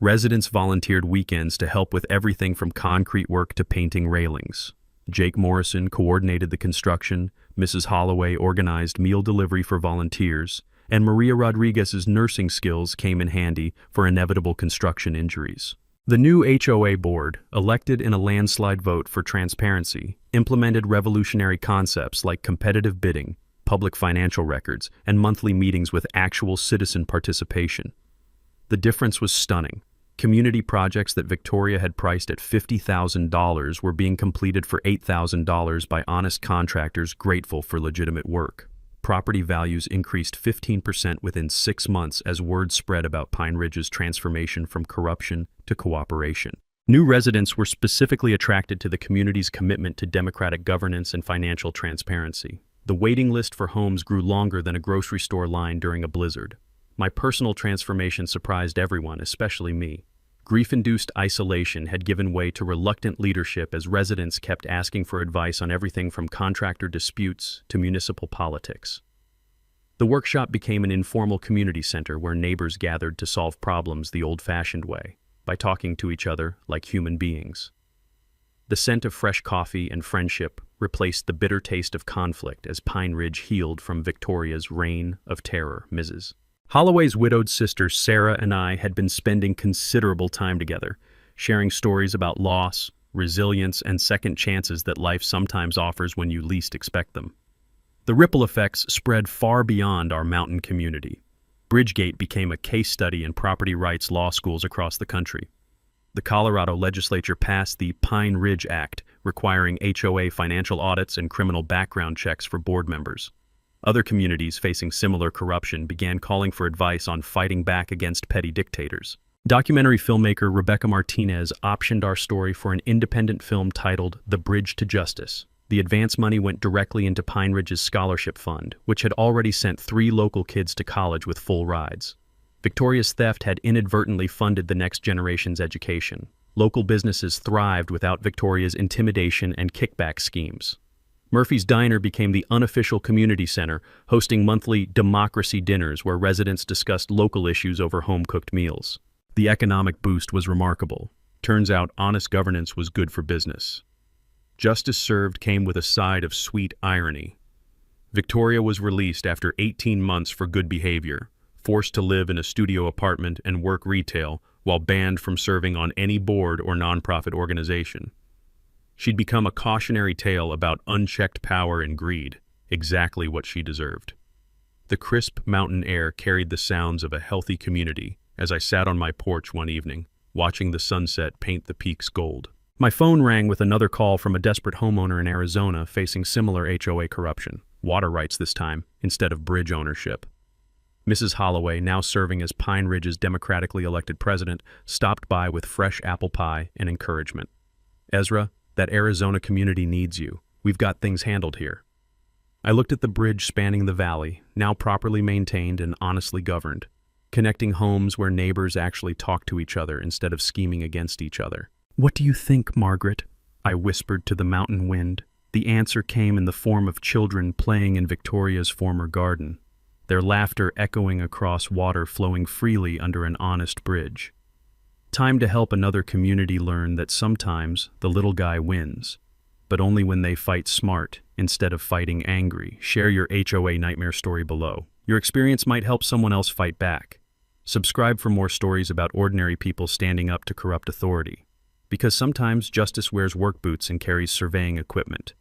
Residents volunteered weekends to help with everything from concrete work to painting railings. Jake Morrison coordinated the construction, Mrs. Holloway organized meal delivery for volunteers, and Maria Rodriguez's nursing skills came in handy for inevitable construction injuries. The new HOA board, elected in a landslide vote for transparency, implemented revolutionary concepts like competitive bidding, public financial records, and monthly meetings with actual citizen participation. The difference was stunning. Community projects that Victoria had priced at $50,000 were being completed for $8,000 by honest contractors grateful for legitimate work. Property values increased 15% within 6 months as word spread about Pine Ridge's transformation from corruption to cooperation. New residents were specifically attracted to the community's commitment to democratic governance and financial transparency. The waiting list for homes grew longer than a grocery store line during a blizzard. My personal transformation surprised everyone, especially me. Grief-induced isolation had given way to reluctant leadership as residents kept asking for advice on everything from contractor disputes to municipal politics. The workshop became an informal community center where neighbors gathered to solve problems the old-fashioned way, by talking to each other like human beings. The scent of fresh coffee and friendship replaced the bitter taste of conflict as Pine Ridge healed from Victoria's reign of terror, Mrs. Holloway's widowed sister Sarah and I had been spending considerable time together, sharing stories about loss, resilience, and second chances that life sometimes offers when you least expect them. The ripple effects spread far beyond our mountain community. Bridgegate became a case study in property rights law schools across the country. The Colorado legislature passed the Pine Ridge Act, requiring HOA financial audits and criminal background checks for board members. Other communities facing similar corruption began calling for advice on fighting back against petty dictators. Documentary filmmaker Rebecca Martinez optioned our story for an independent film titled The Bridge to Justice. The advance money went directly into Pine Ridge's scholarship fund, which had already sent 3 local kids to college with full rides. Victoria's theft had inadvertently funded the next generation's education. Local businesses thrived without Victoria's intimidation and kickback schemes. Murphy's Diner became the unofficial community center, hosting monthly democracy dinners where residents discussed local issues over home-cooked meals. The economic boost was remarkable. Turns out honest governance was good for business. Justice served came with a side of sweet irony. Victoria was released after 18 months for good behavior, forced to live in a studio apartment and work retail while banned from serving on any board or nonprofit organization. She'd become a cautionary tale about unchecked power and greed, exactly what she deserved. The crisp mountain air carried the sounds of a healthy community as I sat on my porch one evening, watching the sunset paint the peaks gold. My phone rang with another call from a desperate homeowner in Arizona facing similar HOA corruption, water rights this time, instead of bridge ownership. Mrs. Holloway, now serving as Pine Ridge's democratically elected president, stopped by with fresh apple pie and encouragement. "Ezra, that Arizona community needs you. We've got things handled here." I looked at the bridge spanning the valley, now properly maintained and honestly governed, connecting homes where neighbors actually talk to each other instead of scheming against each other. "What do you think, Margaret?" I whispered to the mountain wind. The answer came in the form of children playing in Victoria's former garden, their laughter echoing across water flowing freely under an honest bridge. Time to help another community learn that sometimes the little guy wins, but only when they fight smart instead of fighting angry. Share your HOA nightmare story below. Your experience might help someone else fight back. Subscribe for more stories about ordinary people standing up to corrupt authority. Because sometimes justice wears work boots and carries surveying equipment.